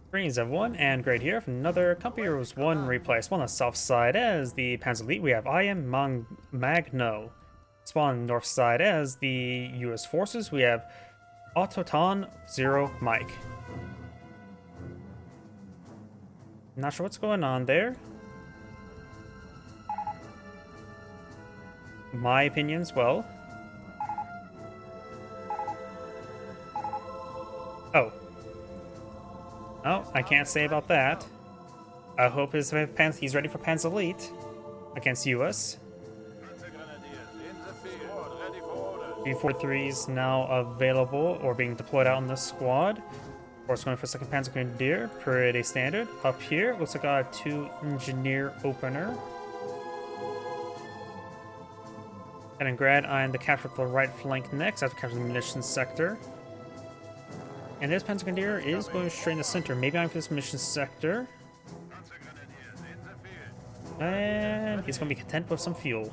Greetings everyone, and great here from another Company Heroes 1 replay. Spawn on the south side as the Panzer Elite, we have IamMagno. Spawn on the north side as the US forces, we have Auton0mic. Not sure what's going on there. My opinion as well. Oh. Oh, I can't say about that. I hope he's ready for Panzer Elite against US. G43 is now available or being deployed out in the squad. Of course, going for second Panzer Grenadier, pretty standard. Up here, looks like I got a 2 engineer opener. Kaliningrad eyeing the capture of the right flank next after capturing the munitions sector. And this Panzer Grenadier is going straight in the center. Maybe I'm for this mission sector. And he's going to be content with some fuel.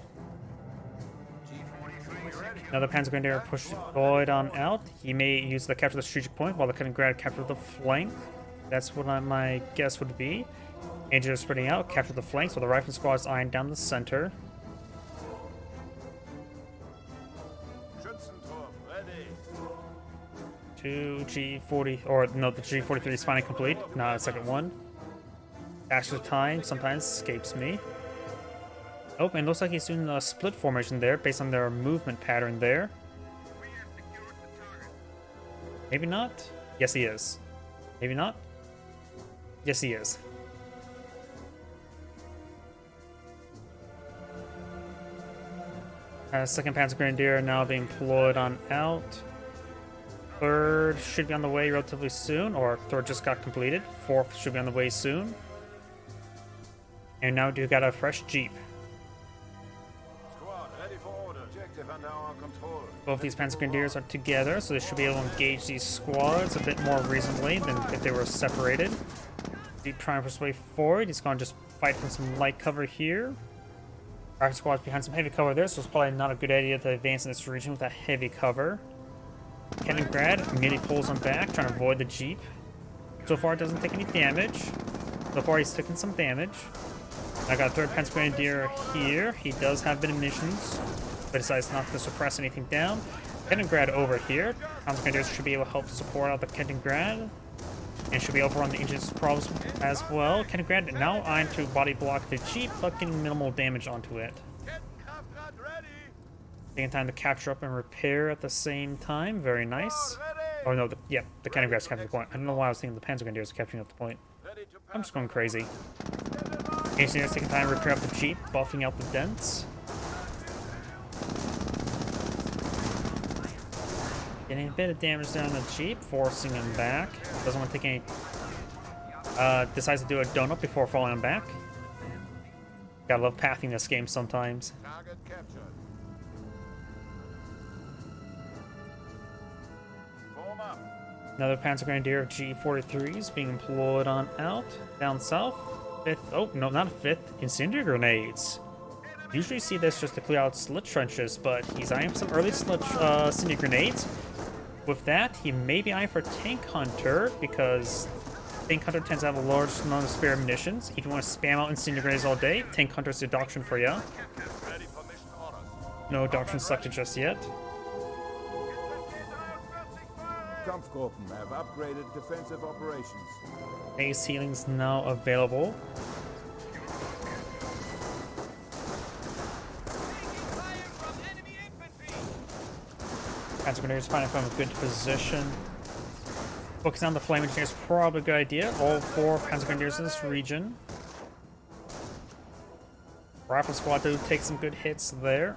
Another Panzer Grenadier pushed Lloyd on out. He may use the capture the strategic point while the Kaliningrad capture the flank. That's what my guess would be. Engineers spreading out, capture the flanks while the rifle squad is eyeing down the center. Two G40, or no, the G43 is finally complete. Not a second one. Actual time sometimes escapes me. Oh, and it looks like he's doing a split formation there based on their movement pattern there. Maybe not? Yes, he is. Maybe not? Yes, he is. Second Panzer Grenadier now being deployed on out. Third should be on the way relatively soon, or third just got completed. Fourth should be on the way soon. And now do got a fresh Jeep. Squad, ready for order. Objective under our control. Both these Panzer Grenadiers are together, so they should be able to engage these squads a bit more reasonably than if they were separated. Jeep trying to push his way forward. He's going to just fight from some light cover here. Our squad's behind some heavy cover there, so it's probably not a good idea to advance in this region with that heavy cover. Kaliningrad immediately pulls him back, trying to avoid the Jeep. So far, it doesn't take any damage. So far, he's taken some damage. I got a third Panzer Grenadier here. He does have a bit of munitions, but decides not to suppress anything down. Kaliningrad over here. Panzer Grenadiers should be able to help support out the Kaliningrad, and should be able to run the engine's problems as well. Kaliningrad now eyeing to body block the Jeep, but getting minimal damage onto it. Taking time to capture up and repair at the same time. Very nice. Oh no, the Kanigrad's capturing the point. I don't know why I was thinking the Panzer Grenadiers capturing up the point. I'm just going crazy. Engineers taking time to repair up the Jeep, buffing out the dents. Getting a bit of damage there on the Jeep, forcing him back. Doesn't want to take any... decides to do a donut before falling him back. Gotta love pathing this game sometimes. Target captured. Form up. Another Panzer Grenadier of G43s being employed on out. Down south. Fifth, oh no, not a fifth. Incendiary grenades. Usually see this just to clear out slit trenches, but he's eyeing for some early incendiary grenades. With that, he may be eyeing for Tank Hunter, because Tank Hunter tends to have a large amount of spare munitions. If you want to spam out incendiary grenades all day, Tank Hunter's the doctrine for you. Ready for mission orders. No doctrine selected just yet. Kampfgruppen have upgraded defensive operations. Base healing's now available. Panzer Grenadiers finding from a good position. Focusing on the flame engineers is probably a good idea. All 4 Panzer Grenadiers in this region. Rifle squad do take some good hits there.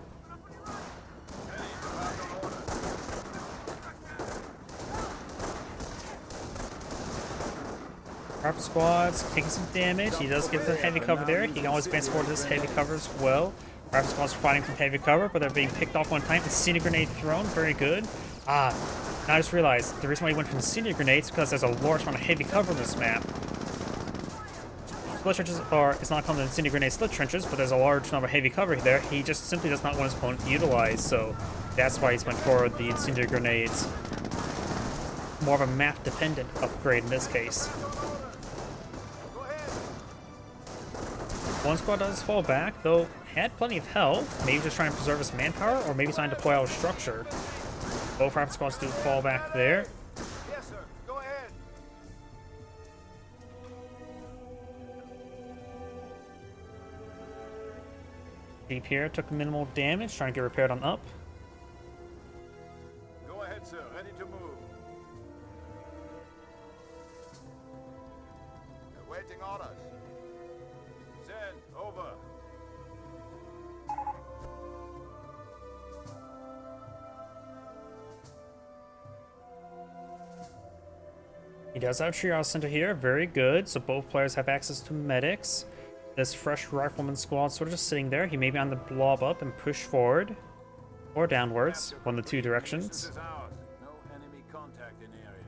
Rifle squad's taking some damage. He does get the heavy cover there. He can always advance forward to this heavy cover as well. Rifle squad's fighting from heavy cover, but they're being picked off one time. Incendiary grenade thrown. Very good. Now I just realized the reason why he went for incendiary grenades is because there's a large amount of heavy cover on this map. Split trenches are, it's not called the incendiary grenade split trenches, but there's a large number of heavy cover there. He just simply does not want his opponent to utilize, so that's why he's went for the incendiary grenades. More of a map-dependent upgrade in this case. One squad does fall back, though had plenty of health. Maybe just trying to preserve his manpower, or maybe trying to deploy out a structure. Both rifle squads do fall back there. Yes, sir. Go ahead. Jeep here took minimal damage, trying to get repaired on up. Go ahead, sir. Ready to move. Awaiting orders. Zen, over. He does have Triage Center here, very good. So both players have access to medics. This fresh rifleman squad sort of just sitting there. He may be on the blob up and push forward or downwards, one of the two directions. This is ours. No enemy contact in area.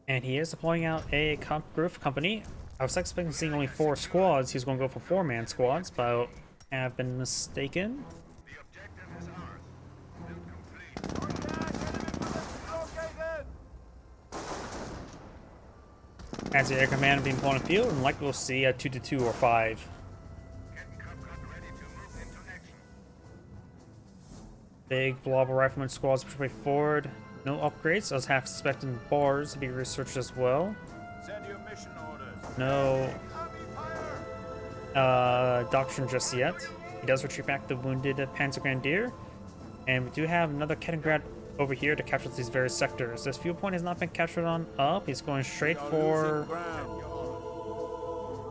And he is deploying out a group company. I was expecting seeing only 4 squads. He's going to go for 4-man squads, but I have been mistaken. The objective is ours. Build complete. As the air command being blown in field, and like we'll see a 2-2 or 5. Big blob of rifleman squads push way forward. No upgrades. I was half expecting bars to be researched as well. Send your mission orders. No doctrine just yet. He does retreat back the wounded Panzer Grenadier. And we do have another Kettengrad over here to capture these various sectors. This fuel point has not been captured on up. He's going straight for...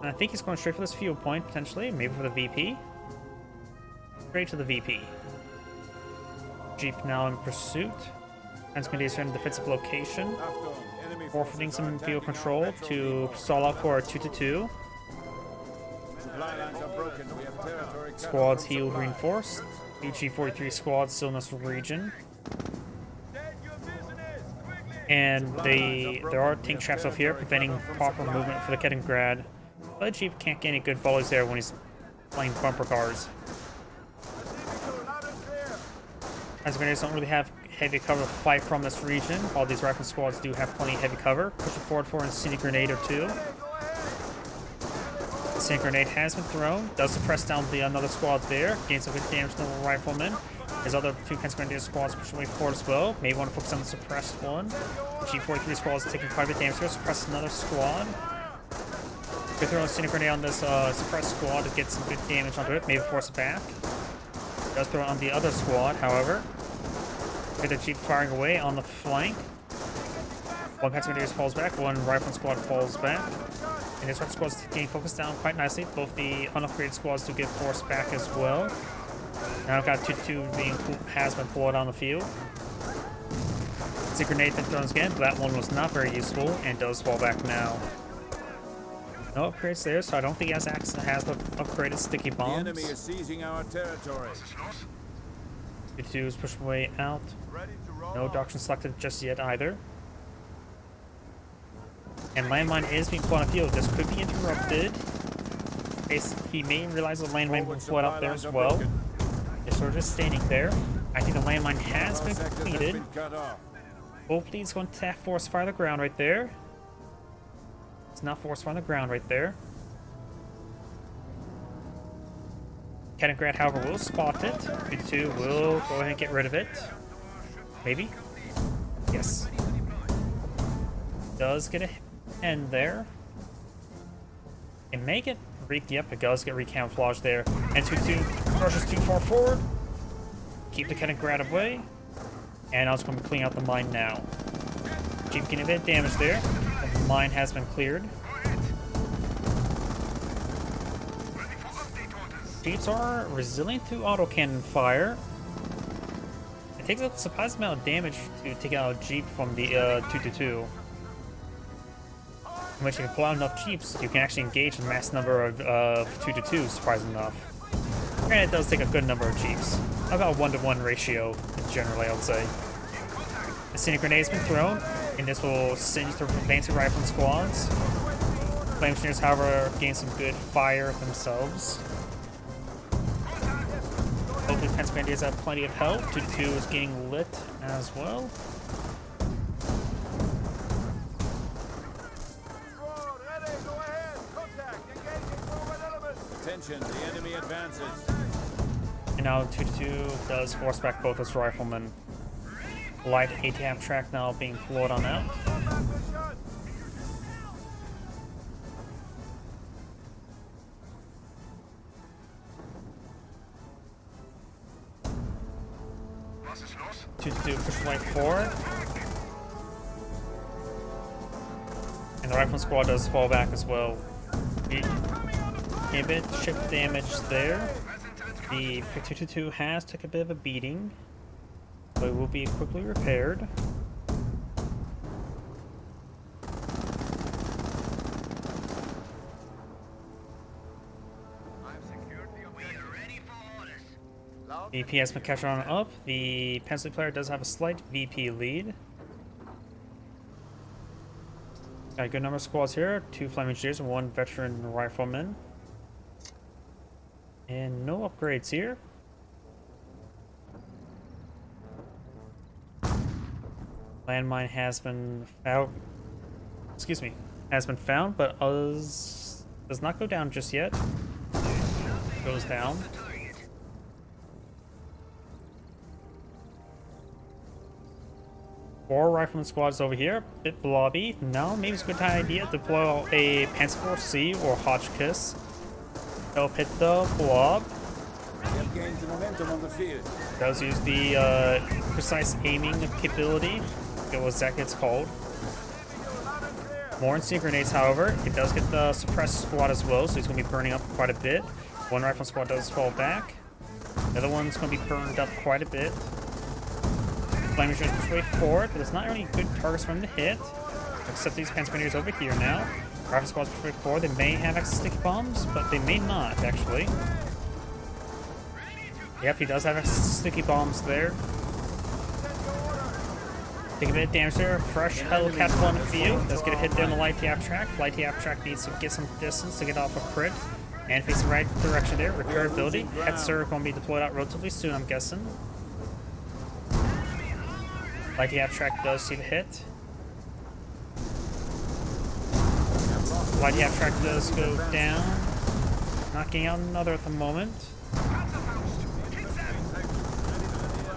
I think he's going straight for this fuel point, potentially. Maybe for the VP. Straight to the VP. Jeep now in pursuit. Panzer Grenadiers are in a defensive location. Forfeiting some field control to stall out for a 2-2. Squads healed, reinforced. BG-43 squads still in this region. And there are tank traps up here preventing proper movement for the Kettengrad. But Jeep can't get any good volleys there when he's playing bumper cars. As Grenadiers don't really have heavy cover to fight from this region. All these rifle squads do have plenty of heavy cover. Pushing forward for an incendiary grenade or 2. The incendiary grenade has been thrown. Does suppress down the another squad there. Gains some good damage to the rifleman. His other 2 Panzer Grenadier squads pushing way forward as well. May want to focus on the suppressed one. G43 squad is taking quite a bit of damage here. Suppress another squad. Could throw a incendiary grenade on this suppressed squad to get some good damage onto it. Maybe force it back. Does throw it on the other squad, however. Get the Jeep firing away on the flank. One Panzer Grenadier falls back, one rifle squad falls back. And this rifle squad is getting focused down quite nicely. Both the unupgraded squads do get forced back as well. Now I've got 2-2 has been pulled on the field. It's a grenade been thrown again, but that one was not very useful and does fall back now. No upgrades there, so I don't think he has the upgraded sticky bombs. The enemy is seizing our territory. 2-2 is pushed way out. No doctrine selected just yet either. And landmine is being put on the field. This could be interrupted. He may realize the landmine will flood out there as well. It's sort of just standing there. I think the landmine has been completed. Hopefully it's going to force fire the ground right there. It's not force fire on the ground right there. Kettengrad, however, will spot it. 2-2 will go ahead and get rid of it. Maybe? Yes. Does get a end there. It may get yep, it does get recamouflaged there. And 2-2 rushes too far forward. Keep the Kettengrad away. And I was going to be cleaning out the mine now. Jeep getting a bit of damage there. The mine has been cleared. Jeeps are resilient to autocannon fire. It takes a surprising amount of damage to take out a Jeep from the 2-2. In which, if you pull out enough Jeeps, you can actually engage a mass number of 2-2, surprising enough. Granted, it does take a good number of Jeeps. About 1-to-1 ratio, generally, I would say. The incendiary grenade has been thrown, and this will singe the advancing rifle squads. Flame engineers, however, gain some good fire themselves. Both these Panzer Grenadiers have plenty of health. 2-2 is getting lit as well. attention, the enemy advances. And now 222 does force back both his riflemen. Light ATM track now being floored on out. Two to do push light forward. And the rifleman squad does fall back as well. A bit ship damage there. The 222 has took a bit of a beating, but it will be quickly repaired. VP has been catching on up. The Panzer player does have a slight VP lead. Got a good number of squads here. 2 flame engineers and 1 veteran rifleman. And no upgrades here. Landmine has been found. Excuse me. Has been found, but does not go down just yet. Goes down. Four rifleman squads over here, bit blobby. Now maybe it's a good idea to deploy a Panzer IV C or Hotchkiss. Help hit the blob. They've gained the momentum on the field. Does use the precise aiming capability. It was exactly it's called. More instant grenades, however. It does get the suppressed squad as well, so he's going to be burning up quite a bit. One rifleman squad does fall back. The other one's going to be burned up quite a bit. Flame Rangers push way forward, but it's not really good targets for him to hit. Except these Panzer over here now. Rifle squads push way forward. They may have access to sticky bombs, but they may not, actually. Yep, he does have access to sticky bombs there. Take a bit of damage there. Fresh Hellcat on the field. Does get a hit there on the light TF track. Light TF track needs to get some distance to get off a crit. And face the right direction there. Repairability. Hetzer going to be deployed out relatively soon, I'm guessing. Light TF track does see the hit. Light TF track does go down. Knocking out another at the moment.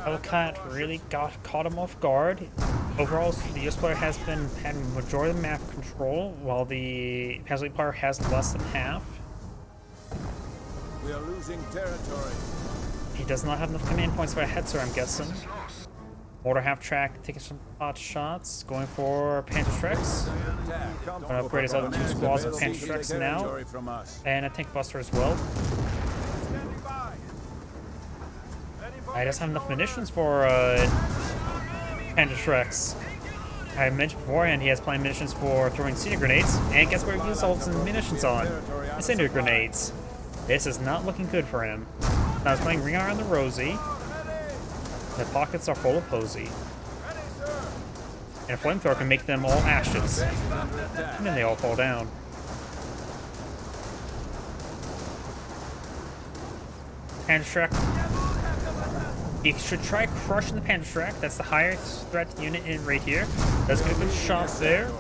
Hellcat really caught him off guard. Overall, the US player has been having majority of the map control, while the Panzer player has less than half. We are losing territory. He does not have enough command points for a Hetzer, I'm guessing. Mortar half track taking some hot shots, going for Panzer Treks. Going to upgrade his other 2 squads of Panzer Treks now, and a tank buster as well. He doesn't have enough munitions for Panzer Treks. I mentioned beforehand he has plenty of munitions for throwing incendiary grenades, and guess where he uses all his munitions on? Incendiary grenades. This is not looking good for him. Now he's playing Ring Around the Rosie. The pockets are full of Posy. And a flamethrower can make them all ashes. And then they all fall down. Panzer Trek. He should try crushing the Panzer Trek. That's the highest threat unit in right here. Does get a good shot there.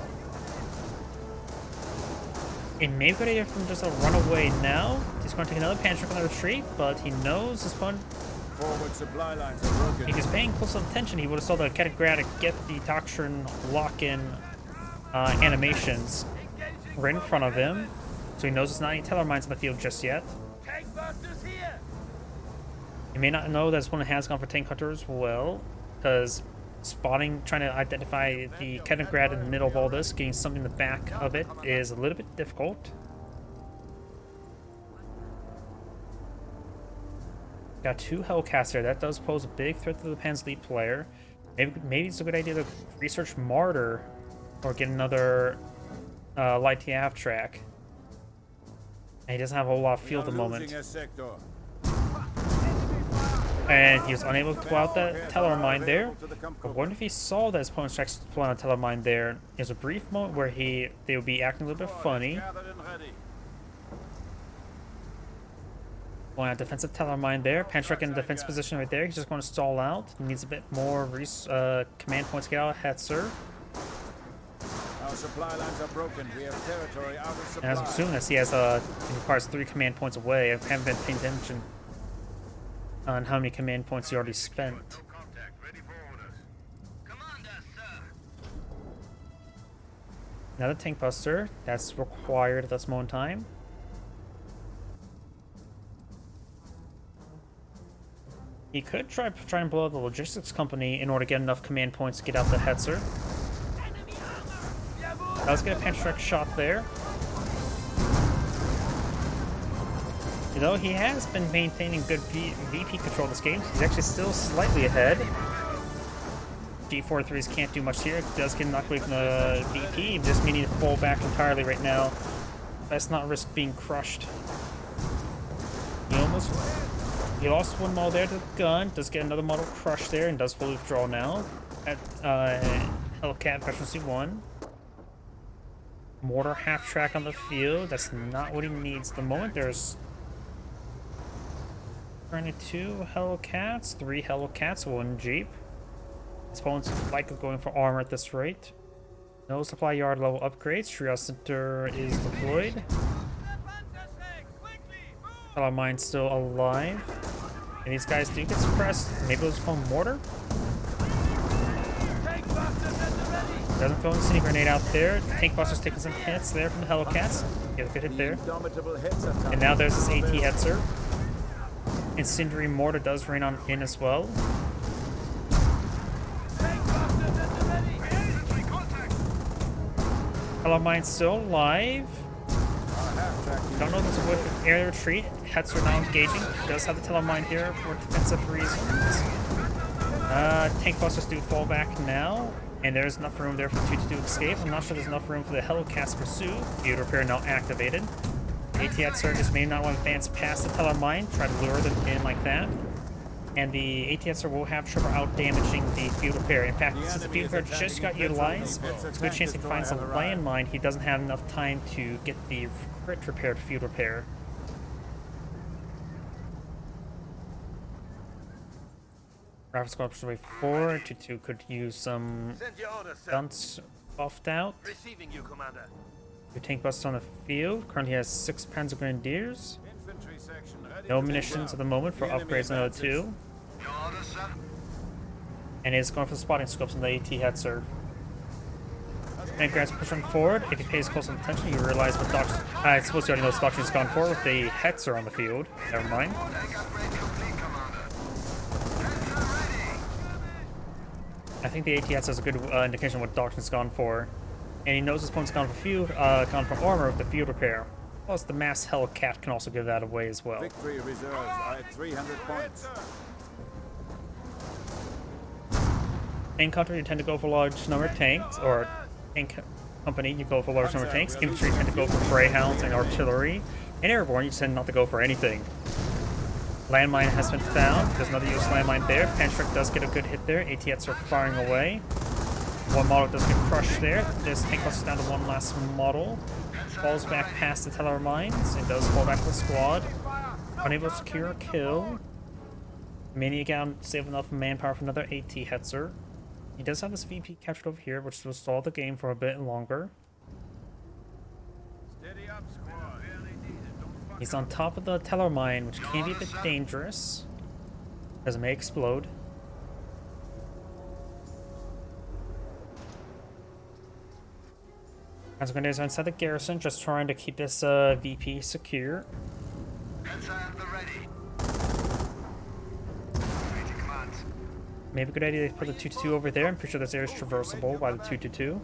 It may be a good idea from just a runaway now. He's going to take another Panzer Trek on the retreat, but he knows his opponent. Forward supply lines are broken. If he's paying close attention, he would have saw the Katagrad get the Doctrine lock-in animations right in front of him. So he knows there's not any Teller mines in the field just yet. He may not know that his opponent has gone for Tank Hunter as well, because spotting, trying to identify the Katagrad in the middle of all this, getting something in the back of it is a little bit difficult. Got 2 Hellcats there. That does pose a big threat to the Panzer Elite player. Maybe it's a good idea to research Martyr or get another light TF track. And he doesn't have a whole lot of field at the moment. And he was unable to pull out that Teller mine there. I wonder if he saw that his opponent's tracks pulling out a Teller mine there. There's a brief moment where they would be acting a little bit funny. Going out defensive Teller mine there. Panzer in defense position right there. He's just going to stall out. He needs a bit more command points to get out of Hetzer. supply lines are broken. We have territory out of supply. And as I'm assuming this, he requires 3 command points away. I haven't been paying attention on how many command points he already spent. Another tank buster that's required at this moment in time. He could try and blow the logistics company in order to get enough command points to get out the Hetzer. Let's get a Panzer shot there. You know, he has been maintaining good VP control this game. He's actually still slightly ahead. G43s can't do much here. It does get knocked away from the VP, just meaning to fall back entirely right now. Let's not risk being crushed. He lost one model there to the gun, does get another model crushed there, and does fully withdraw now. At Hellcat Efficiency 1. Mortar half track on the field. That's not what he needs at the moment. There's 22 Hellcats, 3 Hellcats, 1 Jeep. His opponent's likely going for armor at this rate. No supply yard level upgrades. Triage Center is deployed. Mine's still alive. And these guys do get suppressed. Maybe it was from mortar? Doesn't throw an incendiary grenade out there. Tank Buster's taking some hits there from the Hellcats. Get a good hit there. And now there's this AT Hetzer. Incendiary mortar does rain on in as well. Mine's still alive. Don't know if there's a way for air retreat. Hetzer now engaging. Does have the Telemine here for defensive reasons. Tank Busters do fall back now. And there's enough room there for 2 to escape. I'm not sure there's enough room for the Hellcats to pursue. Field repair now activated. AT Hetzer just may not want to advance past the Telemine. Try to lure them in like that. And the AT Hetzer will have trouble out damaging the field repair. In fact, since the field repair just got utilized, there's a good chance he can find some landmine. He doesn't have enough time to get the crit repaired field repair. Rapid Squad push away forward. 2-2 could use some guns buffed out. Receiving you, Commander. Your tank busters on the field. Currently has 6 Panzer Grenadiers. No munitions at the moment for upgrades on O2. And is going for the spotting scopes on the AT Hetzer. And Grant's pushing forward. If he pays close attention, you realize what Doc's... I suppose you already know what Doc's gone for with the Hetzer on the field. Never mind. I think the AT Hetzer is a good indication of what Doc's gone for. And he knows his opponent's gone for armor with the field repair. Plus, the mass Hellcat can also give that away as well. Victory reserves are at 300 points. In country, you tend to go for large number of tanks, or in company, you go for large number of tanks. Infantry tend to go for greyhounds and artillery. In airborne, you tend not to go for anything. Landmine has been found. There's another US landmine there. Panzer does get a good hit there. ATs are firing away. One model does get crushed there. This tank busts down to one last model. Falls back past the teller mines. It does fall back to the squad. Unable to secure a kill. Maniac save enough manpower for another AT Hetzer. He does have this VP captured over here, which will stall the game for a bit longer. Steady up, squad. He's on top of the teller mine, which can be a bit dangerous, as it may explode. As Grenadiers are inside the garrison, just trying to keep this VP secure. Maybe a good idea to put the 2-2 over there. I'm pretty sure this area is traversable by the 2-2.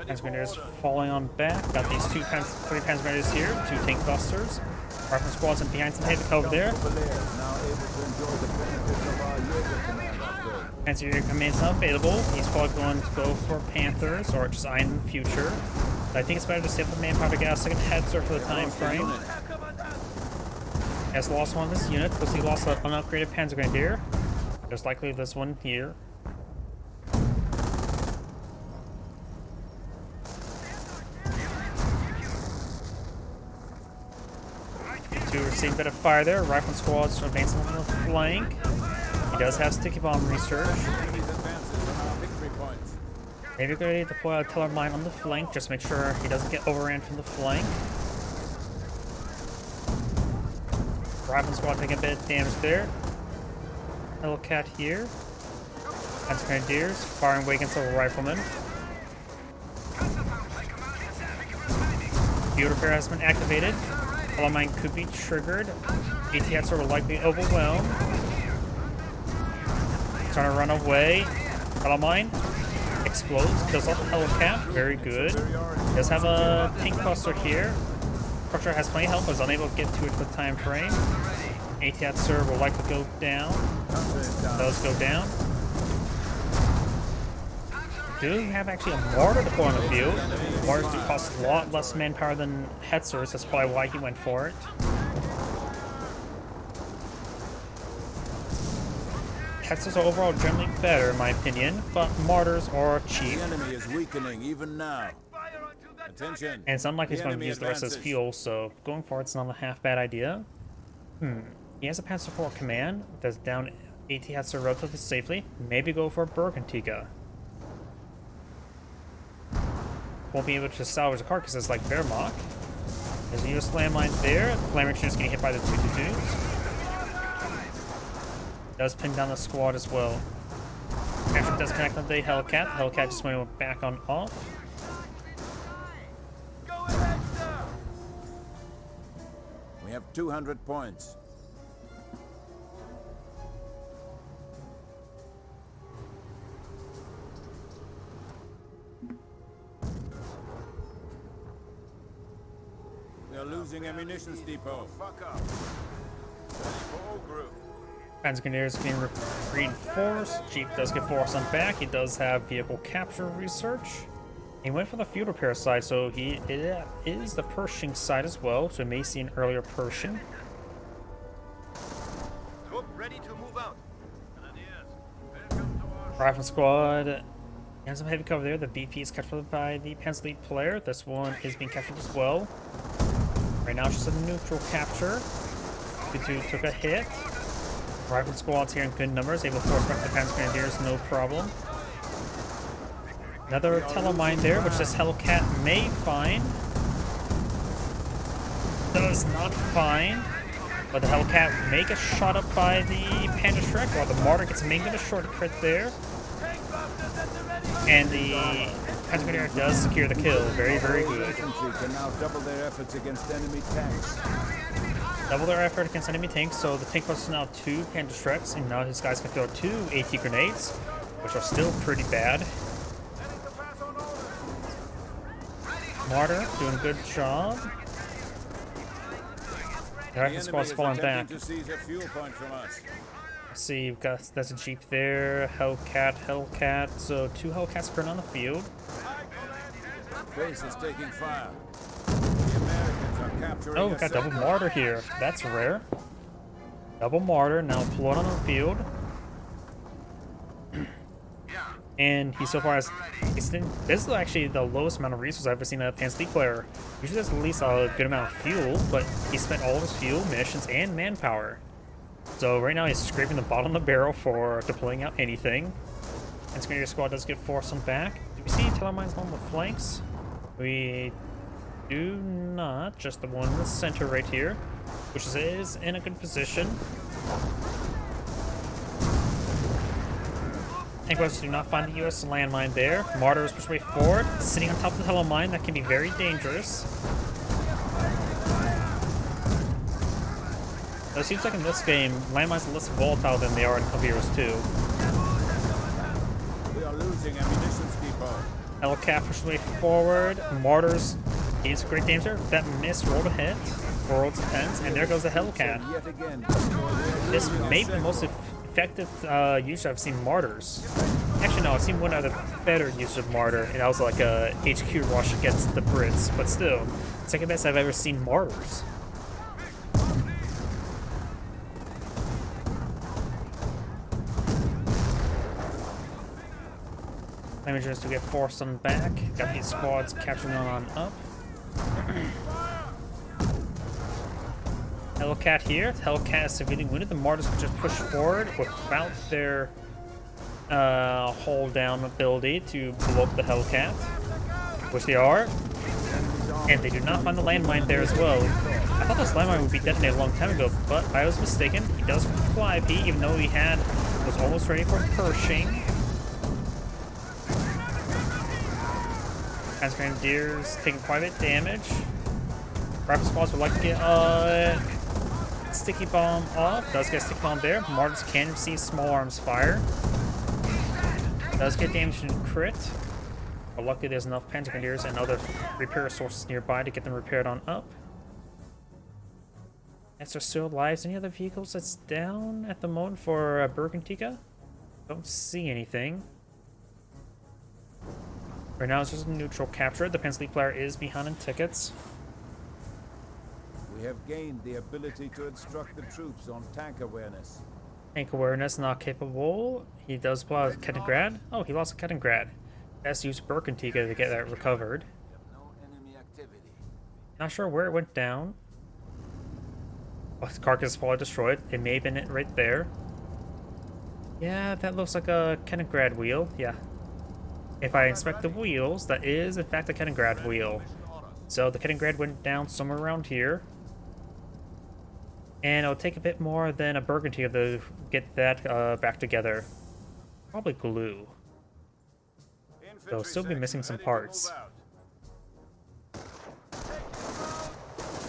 Panzer Grenadiers falling on back. Got these 3 Panzer Grenadiers here, 2 tank busters. Rifle squads and behind some heavy cover there. Panzer Unit Command's not available. He's probably going to go for Panthers or just Iron in the future. But I think it's better to save the manpower to get a second Hetzer for the time frame. Has lost one of his units because he lost an unupgraded Panzer Grenadier. There's likely this one here. Two are seeing a bit of fire there. Rifleman squad's advancing on the flank. He does have sticky bomb research. Maybe we're going to deploy a teller mine on the flank, just make sure he doesn't get overran from the flank. Rifleman squad taking a bit of damage there. Hellcat here. Panzer Grenadiers firing away against the riflemen. Field repair has been activated. Teller mine could be triggered. ATS are likely overwhelmed. Trying to run away. Teller mine explodes, kills off the Hellcat. Very good. Does have a tank buster here. Structure has plenty of health, but is unable to get to it for the time frame. ATS sir will likely go down. Does go down. Do have actually a mortar deploy on the field. Mortars do cost a lot less manpower than Hetzers. That's probably why he went for it. Hetzers are overall generally better, in my opinion, but mortars are cheap. The enemy is weakening even now. Attention. And it's unlikely he's going to use the rest of his fuel, so going for it's not a half bad idea. He has a Panzer support command that's down AT-Hetzer relatively safely. Maybe go for a Bergentika. Won't be able to salvage the carcasses like Wehrmacht. There's a US landmine there. The flame is getting hit by the 222s. Does pin down the squad as well. Actually does connect on the Hellcat. The Hellcat just went back on off. We have 200 points. We are losing ammunitions depot. Fuck up. Panzer Grenadiers being reinforced. Jeep does get forced on back. He does have vehicle capture research. He went for the field repair side, so it is the Pershing side as well, so we may see an earlier Pershing. Ready to move out. Rifle squad has some heavy cover there. The BP is captured by the Panzer Lead player. This one is being captured as well. Right now, it's just a neutral capture. The 2 took a hit. Rifle squad's here in good numbers, able to force back the Panzer Grenadiers, no problem. Another telemine there, which this Hellcat may find. Does not find. But the Hellcat may get shot up by the Panzer while the Martyr gets maybe a short crit there. And the Panzer Grenadier does secure the kill. Very, very good. Infantry can now double their efforts against enemy tanks. Double their effort against enemy tanks, so the tank buster is now 2 Panzer and now his guys can throw 2 AT grenades, which are still pretty bad. Martyr doing a good job. The rifle squad's falling back. To seize a fuel point from us. Let's see, we've got there's a Jeep there, Hellcat, so 2 Hellcats currently on the field. Base is taking fire. The Americans are capturing. Oh, we've got double Martyr here. That's rare. Double Martyr now deployed on the field. And he so far has, this is actually the lowest amount of resources I've ever seen a Panzer League player. Usually there's at least a good amount of fuel, but he spent all of his fuel, munitions, and manpower. So right now he's scraping the bottom of the barrel for deploying out anything. And Grenadier squad does get forced on back. Do we see telemines on the flanks? We do not, just the one in the center right here, which is in a good position. Tank busters do not find the US landmine there. Martyr is pushed way forward, sitting on top of the Hello mine. That can be very dangerous. So it seems like in this game, landmines are less volatile than they are in Caveiros 2. We are losing ammunitions depot. Hellcat pushes way forward. Martyrs gains great damage there. That miss rolled a hit. Rolled depends, and there goes the Hellcat. Yet again. This may be the most effective use I've seen Martyrs. Actually, no, I've seen one other better use of Martyr, and that was like a HQ rush against the Brits. But still, second best I've ever seen Martyrs. Managers to get forced on back. Got these squads capturing on up. Hellcat here. Hellcat is severely wounded. The Martyrs can just push forward without their hold down ability to blow up the Hellcat, which they are. And they do not find the landmine there as well. I thought this landmine would be detonated a long time ago, but I was mistaken. He does fly P, even though he was almost ready for Pershing. Grenadiers taking quite a bit of damage. Rapid squads would like to get sticky bomb off. Does get sticky bomb there. Martyrs can receive small arms fire. Does get damage in crit. But luckily there's enough Panzer Grenadiers and other repair sources nearby to get them repaired on up. As they're still alive, any other vehicles that's down at the moment for Bergentica? Don't see anything. Right now it's just a neutral capture. The Panzer League player is behind in tickets. We have gained the ability to instruct the troops on tank awareness. Tank awareness not capable. He does pull out Kaliningrad. Oh, he lost Kaliningrad. Has to use Bergentica to get that recovered. No enemy activity. Not sure where it went down. Oh, his carcass is probably destroyed. It may have been it right there. Yeah, that looks like a Kaliningrad wheel. Yeah. If I inspect the wheels, that is in fact a Kaliningrad wheel. So the Kaliningrad went down somewhere around here. And it'll take a bit more than a Bergentica to get that back together. Probably glue. They'll still be missing some parts.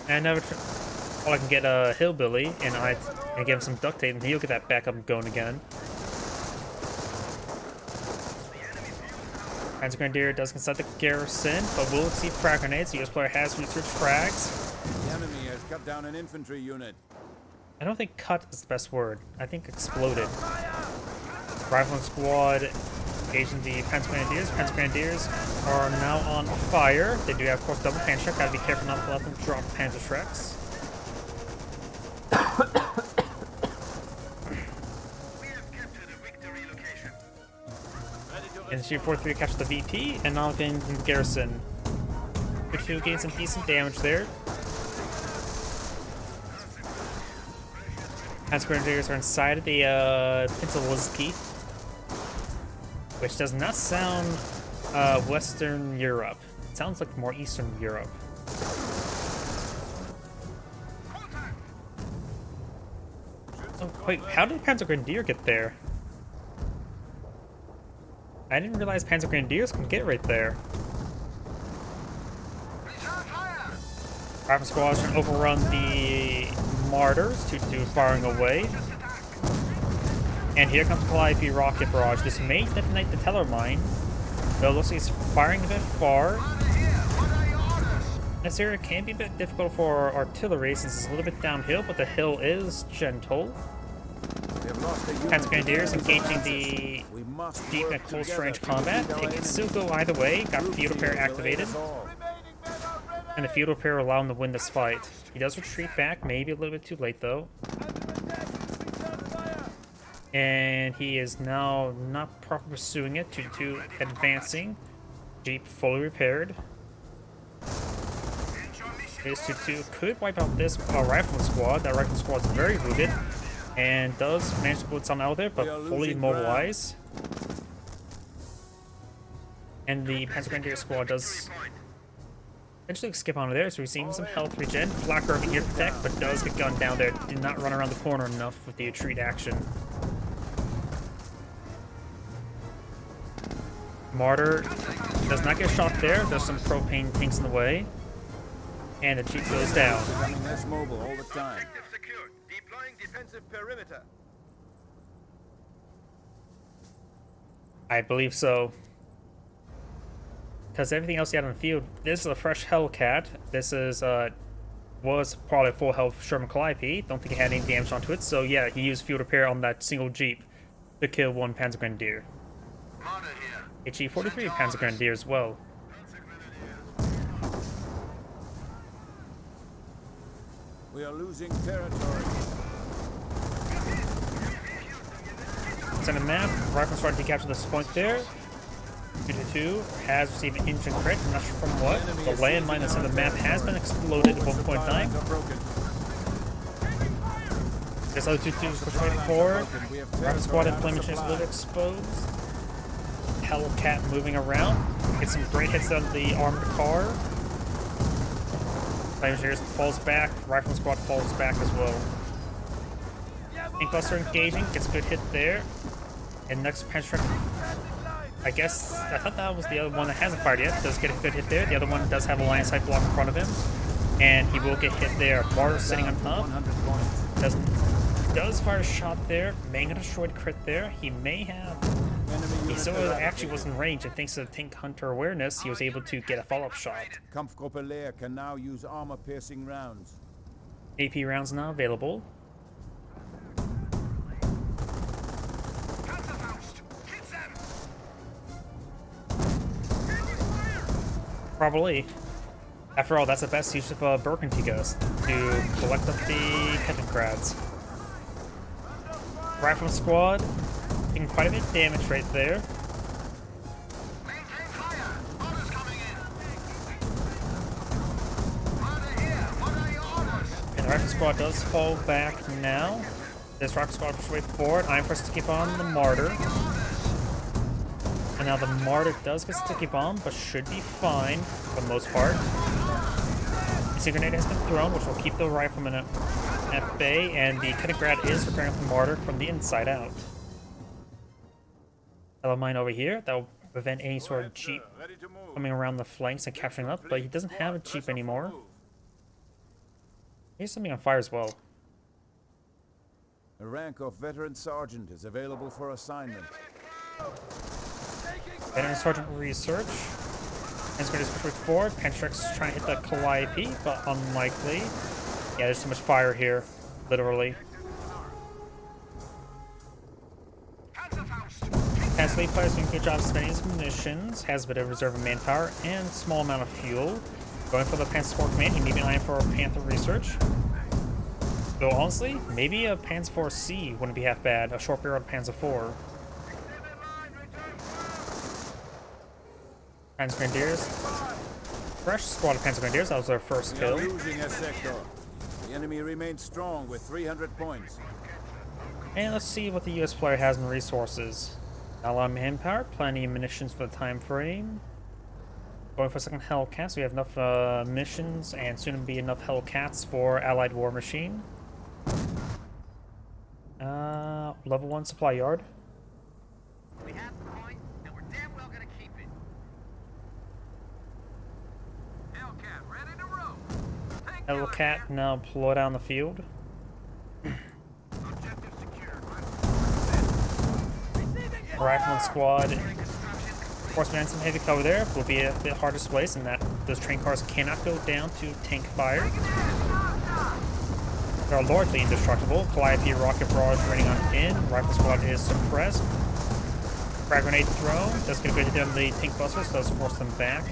And now I can get a Hillbilly and give him some duct tape and he'll get that back up and going again. Panzer Grenadier does consult the garrison, but we'll see frag grenades. The US player has researched frags. The enemy has cut down an infantry unit. I don't think cut is the best word. I think exploded. Rifleman squad engaging the Panzer Grenadiers. Panzer Grenadiers are now on fire. They do have, of course, double Panzer Shrek. Gotta be careful not to let them drop Panzer Shreks. And G43 captures the VP, and now getting the garrison. Good to gain some decent damage there. Panzer Grenadiers are inside of the Pinsolizki, which does not sound Western Europe. It sounds like more Eastern Europe. Oh, wait, how did Panzer Grenadier get there? I didn't realize Panzer Grenadiers can get right there. Rifle squads can overrun the Martyrs, 2-2 firing away. And here comes Calliope rocket barrage. This may detonate the Teller mine, though it looks like he's firing a bit far. This area can be a bit difficult for artillery since it's a little bit downhill, but the hill is gentle. Panzer Grenadiers engaging the deep and close range combat. It can still go either way. Got field repair activated. And the field repair will allow him to win this fight. He does retreat back, maybe a little bit too late though. And he is now not properly pursuing it, 2-2 advancing. Jeep fully repaired. This 2-2 could wipe out this rifleman squad. That rifleman squad is very rooted and does manage to put some out there, but fully immobilized. And the Panzer Grenadier squad does eventually skip onto there, so receiving some health regen. Flak over here protect, but does get gunned down there. Did not run around the corner enough with the retreat action. Martyr does not get shot there. There's some propane tanks in the way. And the Jeep goes down. Becoming less mobile all the time. Objective secured. Deploying defensive perimeter. I believe so. Because everything else he had on the field, this is a fresh Hellcat. This is was probably full health Sherman Calliope. Don't think he had any damage onto it. So yeah, he used field repair on that single Jeep to kill one Panzer Grenadier. HE-43 Panzer Grenadier as well. We are losing territory. Send a map. Rifleman starting to capture this point there. 222 has received an engine crit. I'm not sure from what. The landmine that's in the map has been exploded at one point in time. This other 222 is pushed right forward. Rifle squad and flame engineers a little exposed. Hellcat moving around. Get some great hits on the armored car. Flame engineers falls back. Rifle squad falls back as well. Tank buster engaging, gets a good hit there. And next Panzer, I thought that was the other one that hasn't fired yet. Does get a good hit there. The other one does have a line of sight block in front of him, and he will get hit there. Martyr sitting on top. Does fire a shot there. May get a destroyed crit there. He may have. He still actually was in range, and thanks to the Tank Hunter awareness, he was able to get a follow-up shot. Kampfgruppe Leer can now use armor-piercing rounds. AP rounds now available. Probably. After all, that's the best use of Burgundy Ghost, to collect up the Kettenkrads. Rifle squad, taking quite a bit of damage right there. And the rifle squad does fall back now. This rifle squad pushes way forward. I'm forced to keep on the Martyr. And now the Martyr does get sticky bomb, but should be fine for the most part. The grenade has been thrown, which will keep the rifleman at bay, and the Kettengrad is repairing up the Martyr from the inside out. Hello mine over here. That will prevent any sort of Jeep coming around the flanks and capturing up, but he doesn't have a Jeep anymore. Here's something on fire as well. The rank of Veteran Sergeant is available for assignment. Veteran Sergeant Research. It's going to push forward. Panzer's trying to hit the Calliope, but unlikely. Yeah, there's so much fire here, literally. Panzer players doing a good job spending his munitions, has a bit of reserve of manpower, and small amount of fuel. Going for the Panzer IV command, he may be eyeing for a Panther Research. Though honestly, maybe a Panzer IV-C wouldn't be half bad, a short barreled Panzer IV. Panzer Grenadiers. Fresh squad of Panzer Grenadiers, that was their first kill. Losing a sector. The enemy remains strong with 300 points. And let's see what the US player has in resources. Not a lot of manpower, plenty of munitions for the time frame. Going for a second Hellcat, so we have enough missions and soon to be enough Hellcats for Allied War Machine. Level 1 supply yard. We have the point, and we're damn well gonna keep it. Hellcat, ready to roll. Hellcat now deployed on the field. Objective secure. Rifleman squad. Of course, behind some heavy cover there will be a bit hard to displace, and that those train cars cannot go down to tank fire. They are largely indestructible. Calliope rocket barrage raining on in. Rifle squad is suppressed. Frag grenade thrown. Does get a good hit on the tank busters, does force them back.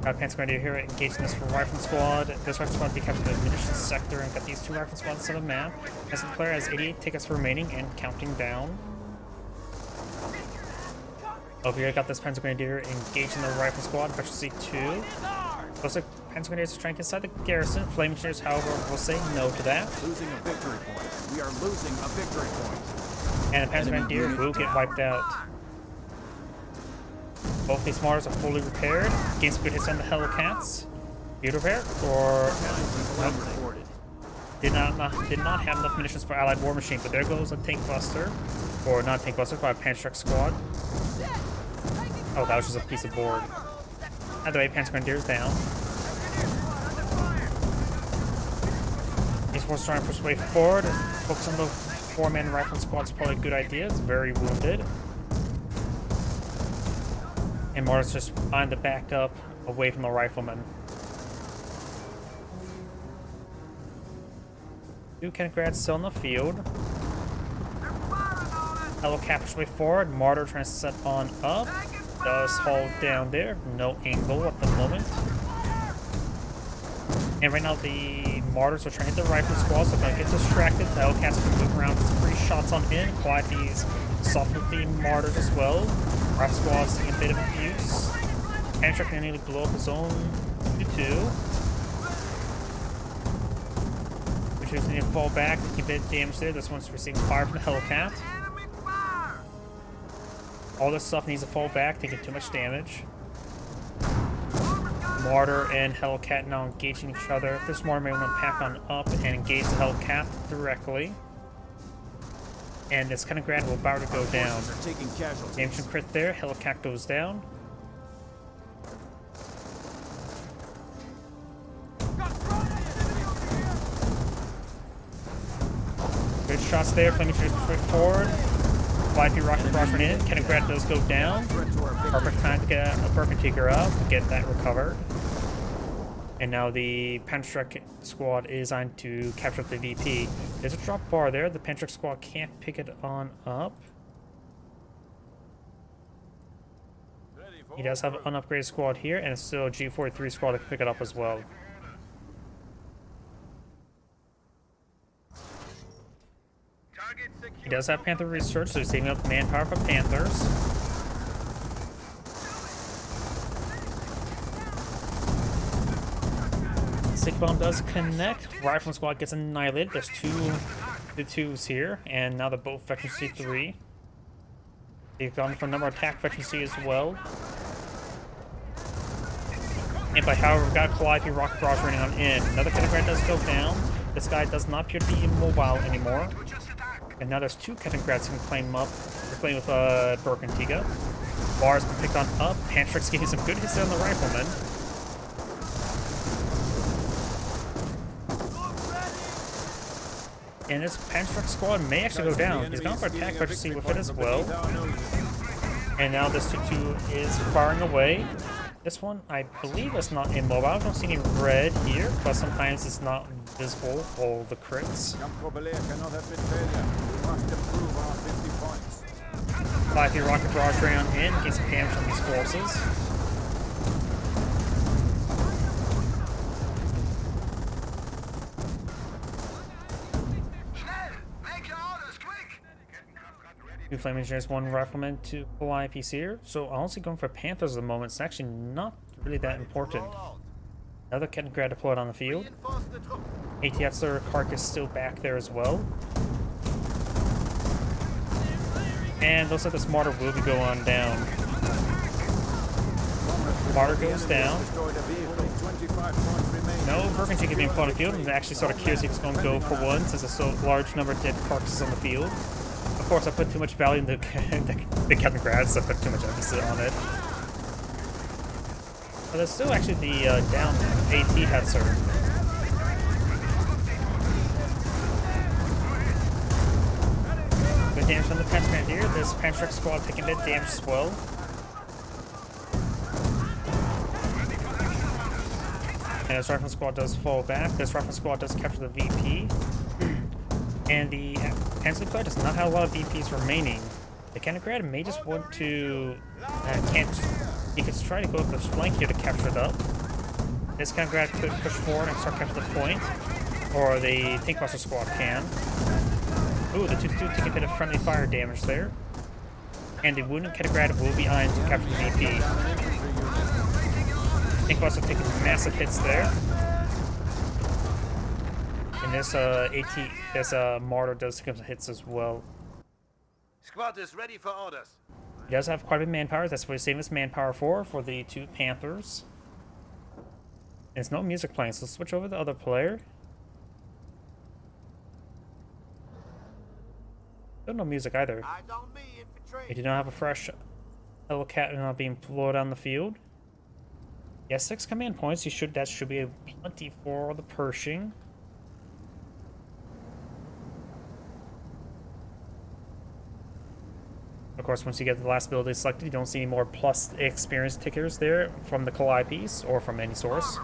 Got Panzer Grenadier here engaging this rifle squad. This rifle squad decaptured the munitions sector and got these two rifle squads on the map. As the player has 88 tickets remaining and counting down. Over here, I got this Panzer Grenadier engaging the rifle squad. Efficiency 2. Looks like Panzer Grenadiers are trying to get inside the garrison. Flame engineers, however, will say no to that. Losing a victory point. We are losing a victory point. And the Panzer Grenadier will get wiped out. Both these mortars are fully repaired. Gain some good hits on the Hellcats. Field repair, or did not have enough munitions for Allied War Machine, but there goes a tank buster, or not a tank buster, but a Panzer squad. Oh, that was just a piece of board. Either way, Panzer Grenadier is down. These forces trying to push way forward. Focus on the 4-man rifle squad is probably a good idea. It's very wounded. And mortars just find the backup away from the riflemen. Two Kettengrads still in the field. Hellcat pushes way forward. Martyr trying to set on up. Does hold down there. No angle at the moment. And right now the mortars are trying to hit the rifle squads, so they're gonna get distracted. The Hellcats can move around with free shots on in. Calliope's soft with the mortars as well. Rifle squad's taking a bit of abuse. Panzer can nearly blow up his own 2-2. Which is need to fall back, take a bit of damage there. This one's receiving fire from the Hellcat. All this stuff needs to fall back, taking too much damage. Mortar and Hellcat now engaging each other. This mortar may want to pack on up and engage the Hellcat directly. And this kind of grad will about to go down. Damage and crit there. Hellcat goes down. Good shots there. Flaming Cheers push forward. Flyby rocket barrage in. Kennegrad does go down. Perfect time to get a Berkentiger up to get that recovered. And now the Panzer squad is on to capture up the VP. There's a drop bar there. The Panzer squad can't pick it on up. He does have an unupgraded squad here, and it's still a G43 squad that can pick it up as well. He does have Panther research, so he's saving up manpower for Panthers. Sick Bomb does connect. Rifleman squad gets annihilated. There's the twos here, and now they're both Veteran C3. They've gone for a number of attack Veteran C as well. And by however, we've got Calliope Rocket Barrage running on in. Another Kennegrad does go down. This guy does not appear to be immobile anymore. And now there's two Kennegrads who can claim him up. They're playing with Berkentiga. Bar's been picked on up. Pantrix getting some good hits there on the Rifleman. And this Panzer squad may actually go down. He's going for attack efficiency with it as well. And now this 2-2 is firing away. This one, I believe, is not immobile. I don't see any red here, but sometimes it's not visible, all the crits. Likely rocket barrage round in, get some damage on these forces. Two Flame Engineers, one Rifleman, two IPs here. So honestly going for Panthers at the moment. It's actually not really that important. Another Kennegrad deployed on the field. ATF's carcass still back there as well. And looks like this mortar will be going down. Mortar goes down. No Berkentiger being put on the field. I'm actually sort of curious if it's going to go for one since there's so large number of dead carcasses on the field. Of course, I put too much value in the Kennegrads, so I put too much emphasis on it. But there's still actually the down AT Hetzer. Good damage from the Pentagram here. This Panzer squad taking a bit of damage as well. And this Rifleman squad does fall back. This Rifleman squad does capture the VP. And the Panzer player does not have a lot of VPs remaining. The Kennegrad may just want to... he could try to go with the flank here to capture it up. This Kennegrad could push forward and start capturing the point. Or the Tankbuster squad can. Ooh, the 2-2 take a bit of friendly fire damage there. And the wounded Kennegrad will be on to capture the VP. Tankbuster taking massive hits there. And this mortar does take some hits as well. Squad is ready for orders. He does have quite a bit of manpower. That's what he's saving his manpower for the two Panthers. And there's no music playing, so let's switch over to the other player. No music either. We do not have a fresh Hellcat not being blown on the field. Yeah, 6 command points. That should be plenty for the Pershing. Of course, once you get the last ability selected, you don't see any more plus experience tickers there from the Calliopes or from any source.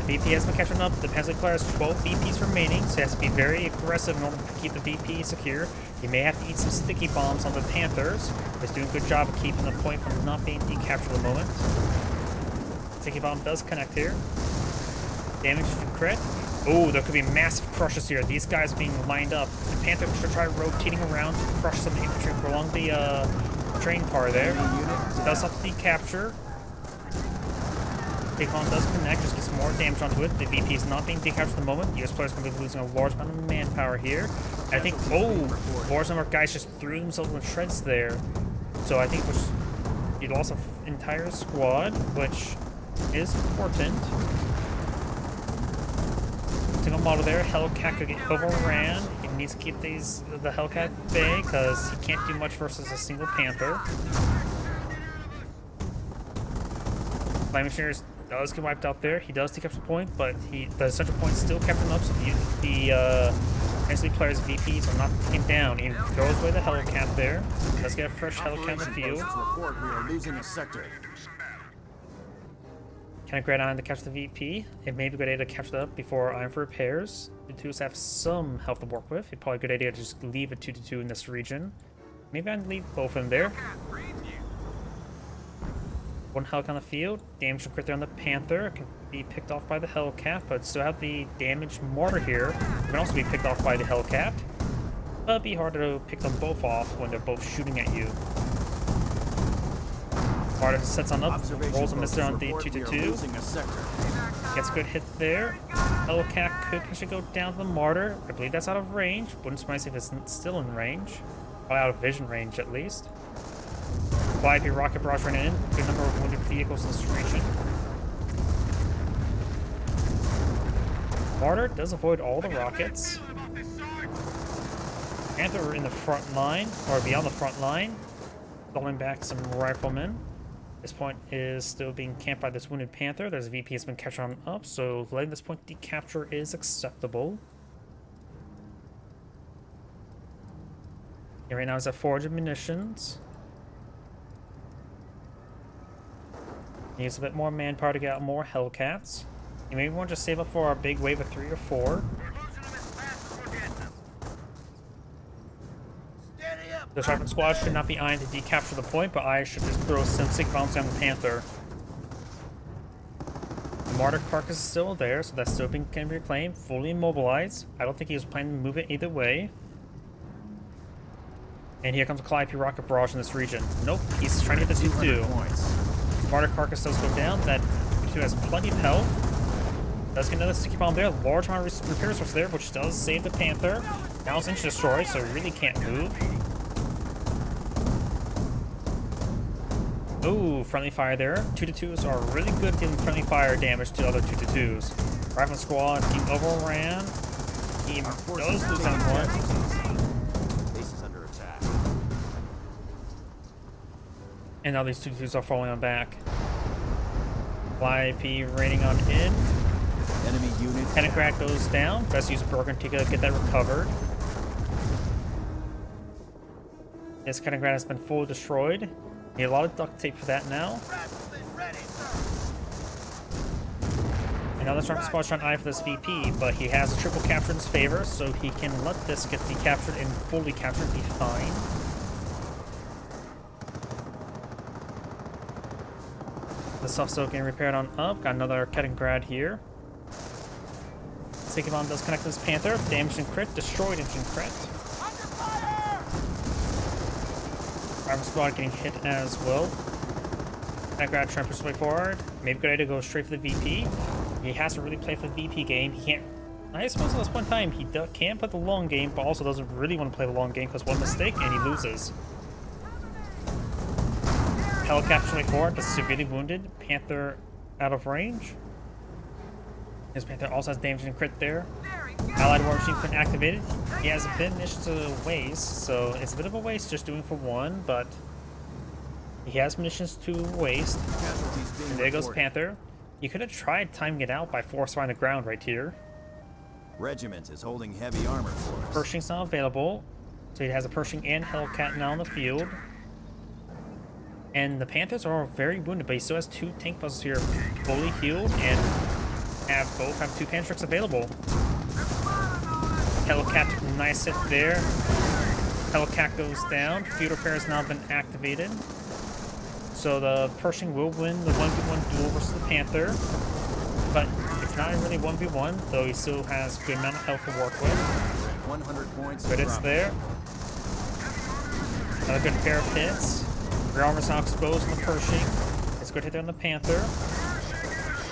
The VP has been catching up. The Panzer player has 12 VPs remaining, so he has to be very aggressive in order to keep the VP secure. He may have to eat some sticky bombs on the Panthers. He's doing a good job of keeping the point from not being decaptured at the moment. Sticky bomb does connect here. Damage to crit. Oh, there could be massive crushes here. These guys being lined up. The Panther should try rotating around to crush some of the infantry, prolong the train car there. Does have to decapture. Sticky bomb does connect, just gets more damage onto it. The VP is not being decaptured at the moment. The US players are going to be losing a large amount of manpower here. I think, large number of guys just threw themselves in the shreds there. So I think you lost an entire squad, which is important. Single model there, Hellcat could get overran. He needs to keep the Hellcat at bay because he can't do much versus a single Panther. Flying Machineers does get wiped out there. He does take up the point, but the central point still kept him up, so the NC players' VPs are not taken down. He throws away the Hellcat there. Does get a fresh Hellcat in the field. Report we are losing a sector. Kind of great iron to capture the VP. It may be a good idea to capture that up before iron for repairs. The twos have some health to work with. It's probably a good idea to just leave a 2-2 in this region. Maybe I'd leave both of them there. One Hellcat on the field. Damage and crit there on the Panther. It can be picked off by the Hellcat, but still have the damaged mortar here. It can also be picked off by the Hellcat. But it'd be harder to pick them both off when they're both shooting at you. Marta sets on up, rolls a mister on the 2-2. Gets a good hit there. Hellcat could actually go down to the Martyr. I believe that's out of range. Wouldn't surprise me if it's still in range. Probably out of vision range at least. Fly-IP rocket barrage running in. Good number of wounded vehicles in this region. Martyr does avoid all the rockets. Panther in the front line, or beyond the front line. Falling back some riflemen. This point is still being camped by this wounded Panther. There's a VP has been captured on up, so letting this point decapture is acceptable. And right now he's at 400 munitions. He needs a bit more manpower to get out more Hellcats. You maybe want to just save up for our big wave of 3 or 4. The Sharpened Squad should not be eyeing to decapture the point, but I should just throw some sick bombs down the Panther. The Martyr carcass is still there, so that's still can be reclaimed, fully immobilized. I don't think he was planning to move it either way. And here comes a Calliope rocket barrage in this region. Nope, he's trying to get the 2-2. Martyr carcass does go down. That 2 has plenty of health. Does get another sticky bomb there. Large amount of repair resource there, which does save the Panther. Now it's inch destroyed, so it really can't move. Ooh, friendly fire there. 2-2s are really good at dealing friendly fire damage to other 2-2s. Rifle squad being overran. He does lose that one. Base is under attack. And now these 2-2s are falling on back. Fly-IP raining on in. Enemy unit. Penacrat goes down. Best use Broken to get that recovered. This Penacrat has been fully destroyed. Need a lot of duct tape for that now. And now the Sharp Squad's trying to eye for this VP, but he has a triple capture in his favor, so he can let this get decaptured and fully captured and be fine. The stuff's still getting repaired on up. Got another Kettengrad here. Sticky bomb does connect to this Panther. Damaged and crit, destroyed and crit. Armor squad getting hit as well. That grad trying to push his way forward. Maybe good idea to go straight for the VP. He has to really play for the VP game. He can't. I suppose at this point in time he can play the long game, but also doesn't really want to play the long game because one mistake and he loses. Hellcat pushing forward, but severely wounded. Panther out of range. His Panther also has damage and crit there. Allied War Machine's been activated. He has a bit of munitions to waste, so it's a bit of a waste just doing for one, but he has munitions to waste. And there goes Panther. You could have tried timing it out by force firing the ground right here. Regiment is holding heavy armor for us. Pershing's not available, so he has a Pershing and Hellcat now in the field. And the Panthers are very wounded, but he still has 2 tank buses here fully healed and both have 2 Panzers available. Hellcat, nice hit there. Hellcat goes down. Field repair has now been activated. So the Pershing will win the 1v1 duel versus the Panther. But it's not really 1v1, though he still has a good amount of health to work with. 100 points. But it's there. Another good pair of hits. Rear armor's now exposed on the Pershing. It's a good hit there on the Panther.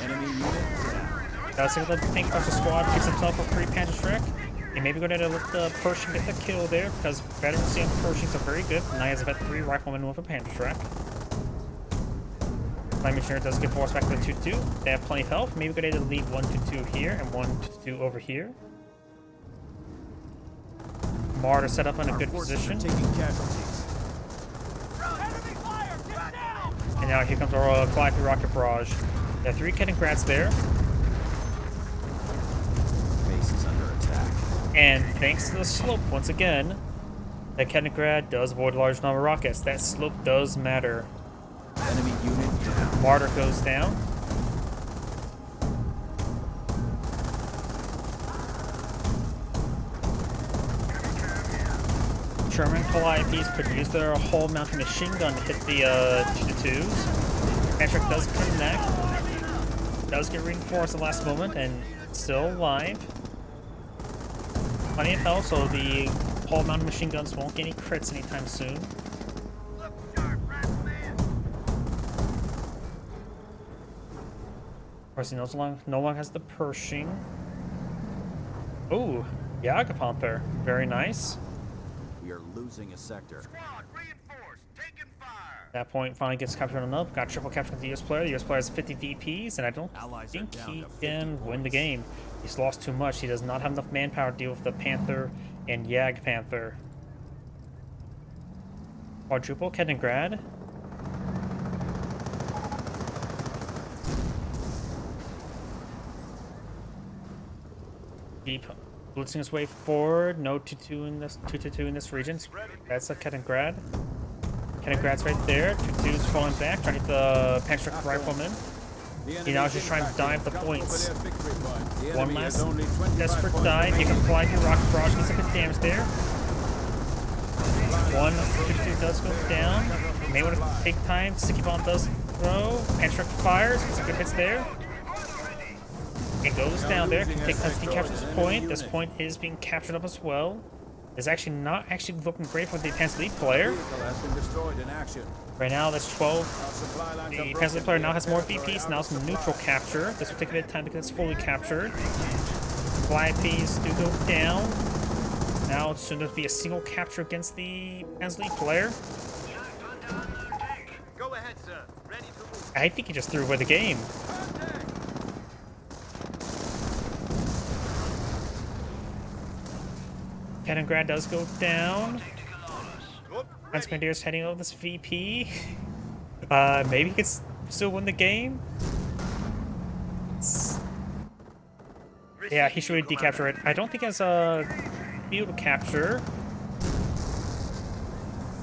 Enemy unit. Does hit the Pink Buster Squad, picks himself a free Panzer Strike. He may be going to let the Pershing get the kill there, because veterancy on the Pershings are very good. Now he has a Vet 3 rifleman with a Panzer Strike. Flying Missionary does get forced back to the 2-2. They have plenty of health. Maybe going to leave 1-2 here and 1-2 over here. Martyr set up in a good position. Taking casualties. And now here comes our Calliope Rocket Barrage. There are 3 Kettengrads there. Base is under attack. And thanks to the slope, once again, that Kettengrad does avoid a large number of rockets. That slope does matter. Enemy unit down. Martyr goes down. German Calliopes could use their hull mounted machine gun to hit the 2-2s. Patrick does connect. Does get reinforced at the last moment and still alive. Plenty of health, so the hull mounted machine guns won't get any crits anytime soon. Of course, he no longer has the Pershing. Ooh, Jagdpanther. Very nice. We are losing a sector. Squad reinforced. Taking fire. That point finally gets captured on up. Got triple capture with the US player. The US player has 50 VPs, and I don't Allies think are down he to 50 can win the points. game. He's lost too much. He does not have enough manpower to deal with the Panther and Jagdpanther. Quadruple Kettengrad. Keep blitzing his way forward. No 2-2 in this 2-2 in this region. That's a Kettengrad. Kettengrad's right there. 2-2's falling back, trying to hit the Panzer Rifleman. He now is just trying to dive the points. One last desperate dive. He can fly through Rocket Barrage, gets a bit damage there. 2-2 does go down. You may want to take time. Sticky Bomb does throw. Panzer fires, gets some good hits there. It goes down there. Can take time to capture this point. This point is being captured up as well. It's actually not looking great for the Panzer Lead player. Right now, that's 12. The Panzer Lead player now has more VPs. Now some neutral capture. This will take a bit of time to get this fully captured. Calliopes do go down. Now it's soon to be a single capture against the Panzer Lead player. Go ahead, sir. Ready to move. I think he just threw away the game. Kettengrad does go down. Transcommandeer's heading over this VP. Maybe he could still win the game. Yeah, he should really decapture it. I don't think he has a field capture.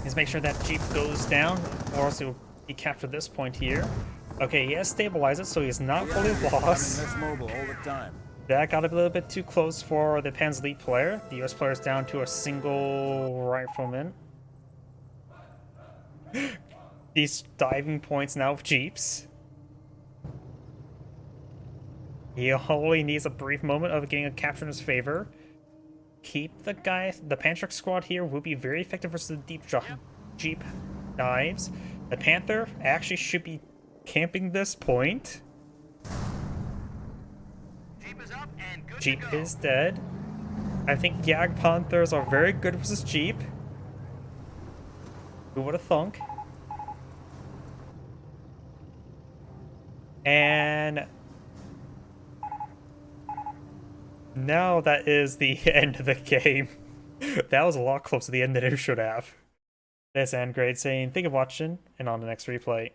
Let's make sure that Jeep goes down, or else he'll decapture this point here. Okay, he has stabilized it, so he's not fully lost. Mobile all the time. That got a little bit too close for the Panzer Lead player. The US player is down to a single rifleman. These diving points now with Jeeps. He only needs a brief moment of getting a capture in his favor. Keep the Panzer squad here will be very effective versus the deep Jeep dives. The Panther actually should be camping this point. Jeep is dead. I think Jagdpanthers are very good versus Jeep. Who would have thunk? And now that is the end of the game. That was a lot closer to the end than it should have. That's Angrade saying, thank you for watching, and on the next replay.